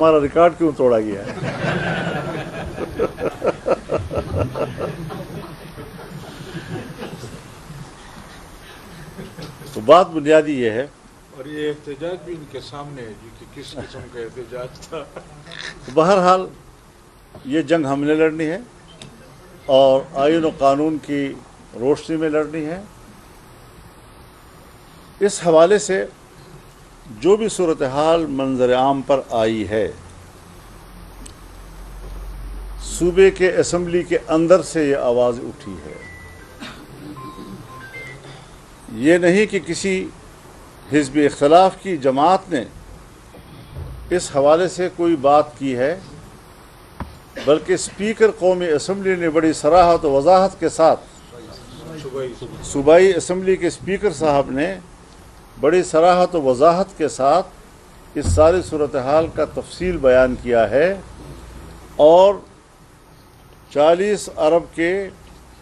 ہمارا ریکارڈ کیوں توڑا گیا ہے؟ تو بات بنیادی یہ ہے، اور یہ احتجاج بھی ان کے سامنے ہے جی کہ کس قسم کا احتجاج تھا۔ بہرحال یہ جنگ ہم نے لڑنی ہے اور آئین و قانون کی روشنی میں لڑنی ہے۔ اس حوالے سے جو بھی صورتحال منظر عام پر آئی ہے، صوبے کے اسمبلی کے اندر سے یہ آواز اٹھی ہے۔ یہ نہیں کہ کسی حزب اختلاف کی جماعت نے اس حوالے سے کوئی بات کی ہے، بلکہ اسپیکر قومی اسمبلی نے بڑی صراحت و وضاحت کے ساتھ، صوبائی اسمبلی کے اسپیکر صاحب نے بڑی صراحت و وضاحت کے ساتھ اس ساری صورتحال کا تفصیل بیان کیا ہے، اور 40 ارب کے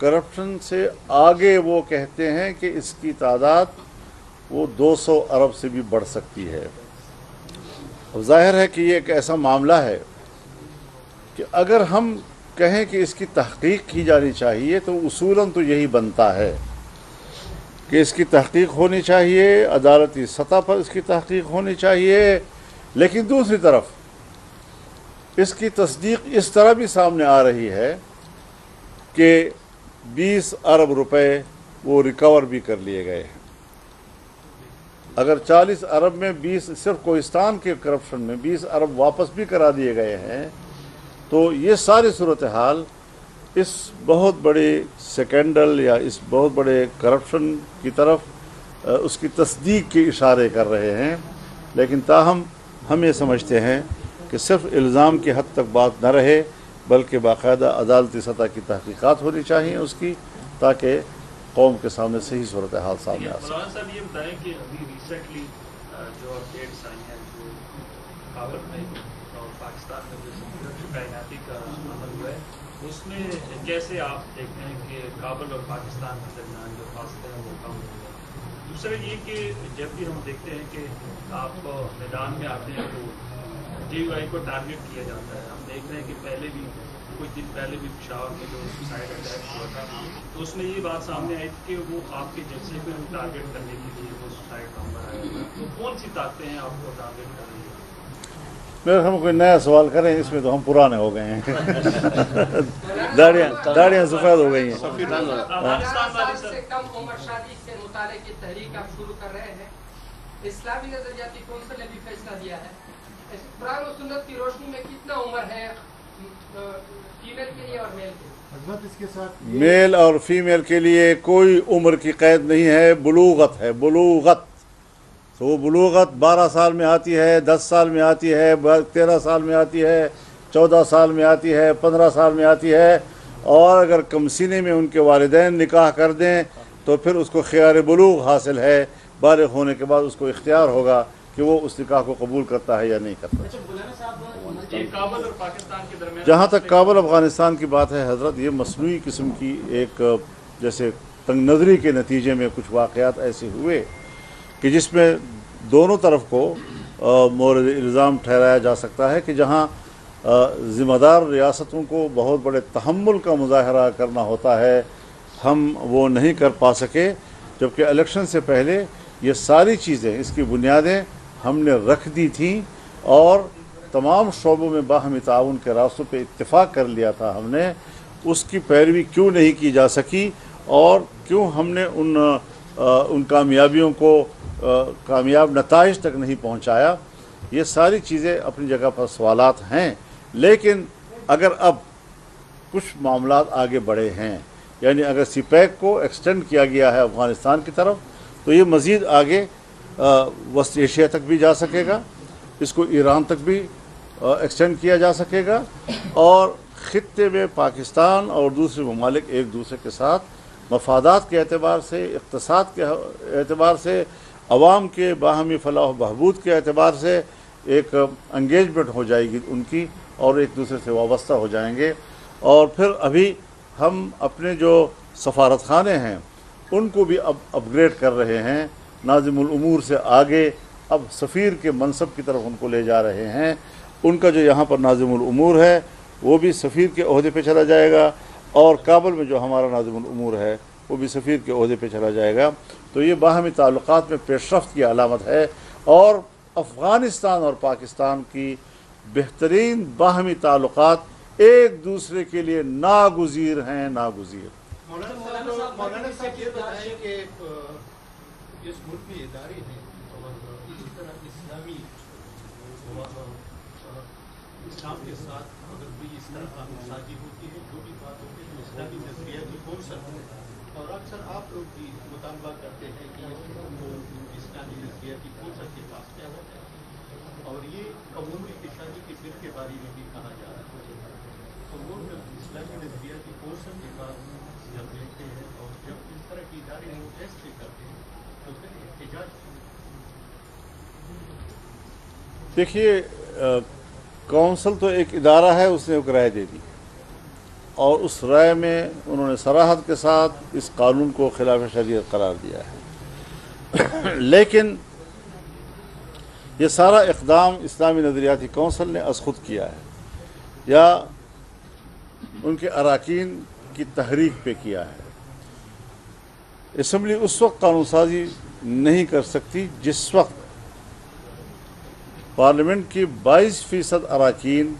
کرپشن سے آگے وہ کہتے ہیں کہ اس کی تعداد وہ 200 ارب سے بھی بڑھ سکتی ہے۔ اب ظاہر ہے کہ یہ ایک ایسا معاملہ ہے کہ اگر ہم کہیں کہ اس کی تحقیق کی جانی چاہیے تو اصولاً تو یہی بنتا ہے کہ اس کی تحقیق ہونی چاہیے، عدالتی سطح پر اس کی تحقیق ہونی چاہیے، لیکن دوسری طرف اس کی تصدیق اس طرح بھی سامنے آ رہی ہے کہ 20 ارب روپے وہ ریکور بھی کر لیے گئے ہیں۔ اگر 40 ارب میں 20 صرف کوہستان کے کرپشن میں 20 ارب واپس بھی کرا دیے گئے ہیں، تو یہ ساری صورتحال اس بہت بڑے سیکنڈل یا اس بہت بڑے کرپشن کی طرف اس کی تصدیق کے اشارے کر رہے ہیں۔ لیکن تاہم ہم یہ سمجھتے ہیں کہ صرف الزام کی حد تک بات نہ رہے، بلکہ باقاعدہ عدالتی سطح کی تحقیقات ہونی چاہیے اس کی، تاکہ قوم کے سامنے صحیح صورتحال سامنے آ سکے۔ مولانا صاحب یہ بتائیں کہ ابھی ریسنٹلی جو اپڈیٹس آئی ہیں، جو کابل میں اور پاکستان میں جو تعیناتی کا عمل ہوا ہے، اس میں کیسے آپ دیکھتے ہیں کہ کابل اور پاکستان کے درمیان جو فاصلے ہیں وہ کم ہو گئے؟ دوسرا یہ کہ جب بھی ہم دیکھتے ہیں کہ آپ میدان میں آتے ہیں تو جے یو آئی کو ٹارگٹ کیا جاتا ہے۔ ہم دیکھ رہے ہیں کہ پہلے بھی کچھ دن پہلے بھی پشاور میں جو سوسائڈ اٹیک ہوا تھا، تو اس میں یہ بات سامنے آئی تھی کہ وہ آپ کے جلسے کو ٹارگٹ کرنے کے لیے وہ سوسائڈ نمبر آیا تھا۔ تو کون سی طاقتیں ہیں آپ کو ٹارگٹ کر رہی ہیں؟ میرے ہم کوئی نیا سوال کریں، اس میں تو ہم پرانے ہو گئے ہیں، داڑیاں سفید ہو گئی ہیں۔ افغانستان والی سے سر کم عمر شادی کے مطالعے کی تحریک آپ شروع کر رہے ہیں۔ اسلامی نظریاتی کونسل نے بھی فیصلہ دیا ہے۔ قرآن و سنت کی روشنی میں کتنا عمر ہے فیمیل کے لیے اور میل کے لیے؟ اس کے ساتھ میل اور فیمیل کے لیے کوئی عمر کی قید نہیں ہے، بلوغت ہے، بلوغت۔ تو وہ بلوغت 12 سال میں آتی ہے، 10 سال میں آتی ہے، 13 سال میں آتی ہے، 14 سال میں آتی ہے، 15 سال میں آتی ہے، اور اگر کم سینے میں ان کے والدین نکاح کر دیں تو پھر اس کو خیار بلوغ حاصل ہے۔ بالغ ہونے کے بعد اس کو اختیار ہوگا کہ وہ اس نکاح کو قبول کرتا ہے یا نہیں کرتا۔ یہ کابل اور پاکستان کے درمیان جہاں تک کابل افغانستان کی بات ہے حضرت، یہ مصنوعی قسم کی ایک جیسے تنگ نظری کے نتیجے میں کچھ واقعات ایسے ہوئے کہ جس میں دونوں طرف کو مورد الزام ٹھہرایا جا سکتا ہے کہ جہاں ذمہ دار ریاستوں کو بہت بڑے تحمل کا مظاہرہ کرنا ہوتا ہے، ہم وہ نہیں کر پا سکے، جبکہ الیکشن سے پہلے یہ ساری چیزیں، اس کی بنیادیں ہم نے رکھ دی تھیں، اور تمام شعبوں میں باہمی تعاون کے راستوں پہ اتفاق کر لیا تھا ہم نے۔ اس کی پیروی کیوں نہیں کی جا سکی، اور کیوں ہم نے ان کامیابیوں کو کامیاب نتائج تک نہیں پہنچایا، یہ ساری چیزیں اپنی جگہ پر سوالات ہیں۔ لیکن اگر اب کچھ معاملات آگے بڑھے ہیں، یعنی اگر سی پیک کو ایکسٹینڈ کیا گیا ہے افغانستان کی طرف، تو یہ مزید آگے وسط ایشیا تک بھی جا سکے گا، اس کو ایران تک بھی ایکسٹینڈ کیا جا سکے گا، اور خطے میں پاکستان اور دوسرے ممالک ایک دوسرے کے ساتھ مفادات کے اعتبار سے، اقتصاد کے اعتبار سے، عوام کے باہمی فلاح و بہبود کے اعتبار سے ایک انگیجمنٹ ہو جائے گی ان کی، اور ایک دوسرے سے وابستہ ہو جائیں گے۔ اور پھر ابھی ہم اپنے جو سفارت خانے ہیں ان کو بھی اب اپ گریڈ کر رہے ہیں، ناظم الامور سے آگے اب سفیر کے منصب کی طرف ان کو لے جا رہے ہیں، ان کا جو یہاں پر ناظم الامور ہے وہ بھی سفیر کے عہدے پہ چلا جائے گا، اور کابل میں جو ہمارا ناظم الامور ہے وہ بھی سفیر کے عہدے پہ چلا جائے گا. تو یہ باہمی تعلقات میں پیش رفت کی علامت ہے، اور افغانستان اور پاکستان کی بہترین باہمی تعلقات ایک دوسرے کے لیے ناگزیر ہیں، ناگزیر. مولانا صاحب یہ بتائیں کہ اس ملک میں ادارے ہیں اور اسی طرح اسلام کے ساتھ اگر کوئی اس طرح سازی ہوتی ہے، جو بھی بات ہوتی ہے تو اسلامی نظریہ کی کونسل ہے، اور اکثر آپ لوگ بھی مطالبہ کرتے ہیں کہ اسلامی نظریہ کی کونسل کے پاس کیا ہوتا ہے، اور یہ عمومی کشادی کے بل کے بارے میں بھی کہا جا رہا ہے. تو وہ اسلامی نظریہ کی کونسل کے بعد جب دیکھتے ہیں اور جب اس طرح کی ادارے وہ فیصلے کرتے ہیں تو پھر احتجاج. دیکھیے کونسل تو ایک ادارہ ہے، اس نے ایک رائے دے دی، اور اس رائے میں انہوں نے صراحت کے ساتھ اس قانون کو خلاف شریعت قرار دیا ہے. لیکن یہ سارا اقدام اسلامی نظریاتی کونسل نے از خود کیا ہے، یا ان کے اراکین کی تحریک پہ کیا ہے. اسمبلی اس وقت قانون سازی نہیں کر سکتی جس وقت پارلیمنٹ کی 22% اراکین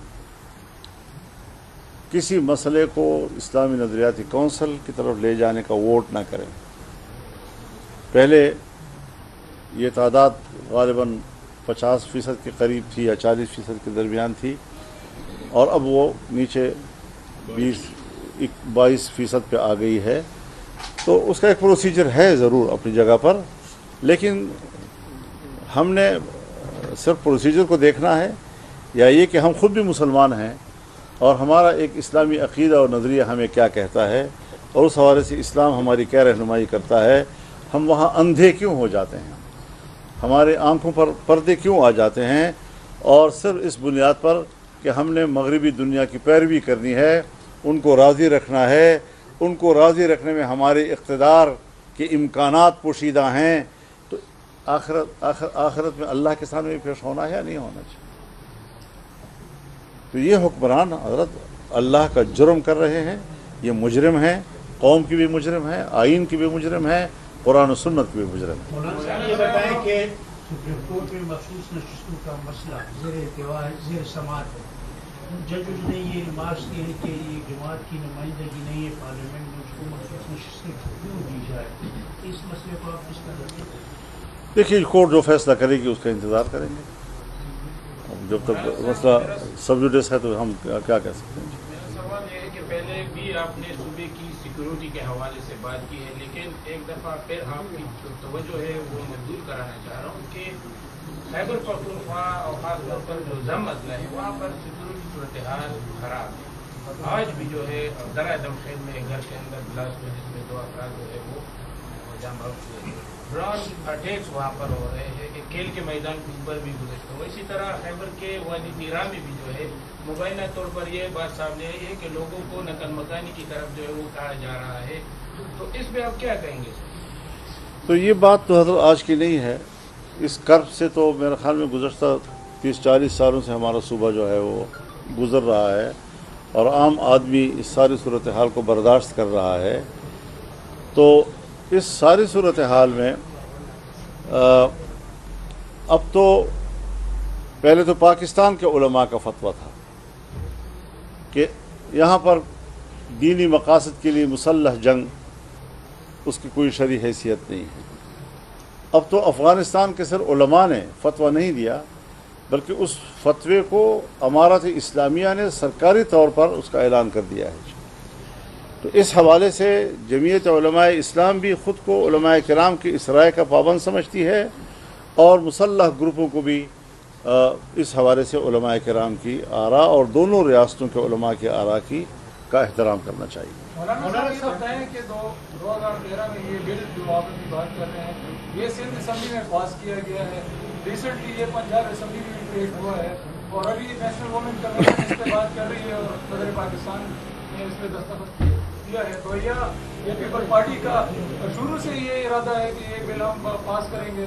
کسی مسئلے کو اسلامی نظریاتی کونسل کی طرف لے جانے کا ووٹ نہ کریں. پہلے یہ تعداد غالباً 50% کے قریب تھی یا 40% کے درمیان تھی، اور اب وہ نیچے 22% پہ آ گئی ہے. تو اس کا ایک پروسیجر ہے ضرور اپنی جگہ پر، لیکن ہم نے صرف پروسیجر کو دیکھنا ہے، یا یہ کہ ہم خود بھی مسلمان ہیں اور ہمارا ایک اسلامی عقیدہ اور نظریہ ہمیں کیا کہتا ہے، اور اس حوالے سے اسلام ہماری کیا رہنمائی کرتا ہے. ہم وہاں اندھے کیوں ہو جاتے ہیں، ہمارے آنکھوں پر پردے کیوں آ جاتے ہیں، اور صرف اس بنیاد پر کہ ہم نے مغربی دنیا کی پیروی کرنی ہے، ان کو راضی رکھنا ہے. ان کو راضی رکھنے میں ہمارے اقتدار کے امکانات پوشیدہ ہیں. تو آخرت میں اللہ کے سامنے بھی پیش ہونا ہے یا نہیں ہونا چاہیے. تو یہ حکمران حضرت اللہ کا جرم کر رہے ہیں، یہ مجرم ہیں، قوم کی بھی مجرم ہے، آئین کی بھی مجرم ہے، قرآن و سنت کی بھی مجرم ہے. مولانا یہ بتائیں کہ سپریم کورٹ میں مخصوص نشستوں کا مسئلہ زیر سماعت ہے. ججز نے یہ ریمارکس کیے ہیں کہ یہ جماعت کی نمائندگی نہیں ہے پارلیمنٹ میں، اس کو مخصوص نشستیں کیوں دی جائے. اس مسئلے کو آپ کس طرح دیکھتے ہیں؟ دیکھیے کورٹ جو فیصلہ کرے گی اس کا انتظار کریں گے. جب تک مسئلہ سب جوڈیس ہے تو ہم کیا کہہ سکتے ہیں. میرا سوال یہ ہے کہ پہلے بھی آپ نے صوبے کی سیکورٹی کے حوالے سے بات کی ہے، لیکن ایک دفعہ پھر آپ کی جو توجہ ہے وہ مبذول کرانا چاہ رہا ہوں کہ خیبر پختونخوا اور خاص طور پر جو ضم مسئلہ ہے وہاں پر سیکورٹی صورتحال خراب ہے. آج بھی جو ہے درہ دمخیل میں گھر کے اندر بلاسٹ میں جس میں 2 افراد جو ہے وہ جام بحق ہوئے. ڈرون اٹیکس وہاں پر ہو رہے ہیں کہ کھیل کے میدان کے اوپر بھی گزشتہ ہو. اسی طرح خیبر کے وادی نیرا میں بھی جو ہے مبینہ طور پر یہ بات سامنے آئی ہے کہ لوگوں کو نقل مکانی کی طرف جو ہے وہ کہا جا رہا ہے. تو اس پہ آپ کیا کہیں گے؟ تو یہ بات تو حضرت آج کی نہیں ہے. اس کرب سے تو میرے خیال میں گزشتہ 30-40 سالوں سے ہمارا صوبہ جو ہے وہ گزر رہا ہے، اور عام آدمی اس ساری صورتحال کو برداشت کر رہا ہے. تو اس ساری صورتحال میں اب تو پہلے تو پاکستان کے علماء کا فتویٰ تھا کہ یہاں پر دینی مقاصد کے لیے مسلح جنگ اس کی کوئی شرعی حیثیت نہیں ہے. اب تو افغانستان کے صرف علماء نے فتویٰ نہیں دیا، بلکہ اس فتوے کو امارت اسلامیہ نے سرکاری طور پر اس کا اعلان کر دیا ہے. تو اس حوالے سے جمعیت علماء اسلام بھی خود کو علماء کرام کی اس رائے کا پابند سمجھتی ہے، اور مسلح گروپوں کو بھی اس حوالے سے علماء کرام کی آراء اور دونوں ریاستوں کے علماء کی آراء کا احترام کرنا چاہیے. مولانا یہ بتائیں کہ 2013 میں یہ بل جو آپ کی بات کر رہے ہیں یہ سندھ اسمبلی میں پاس کیا گیا ہے. ریسنٹلی یہ پنجاب اسمبلی میں پیش ہوا ہے، اور ابھی نیشنل وومن کمیشن اس پہ بات کر رہی ہے، اور صدر پاکستان نے اس پہ دستخط کیا ہے. تو یہ پیپل پارٹی کا شروع سے یہ ارادہ ہے کہ یہ بل ہم پاس کریں گے.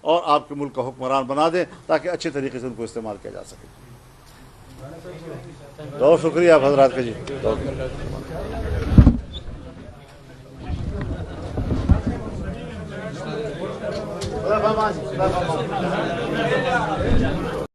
اور آپ کے ملک کا حکمران بنا دیں تاکہ اچھے طریقے سے ان کو استعمال کیا جا سکے. بہت شکریہ آپ حضرات کا جی.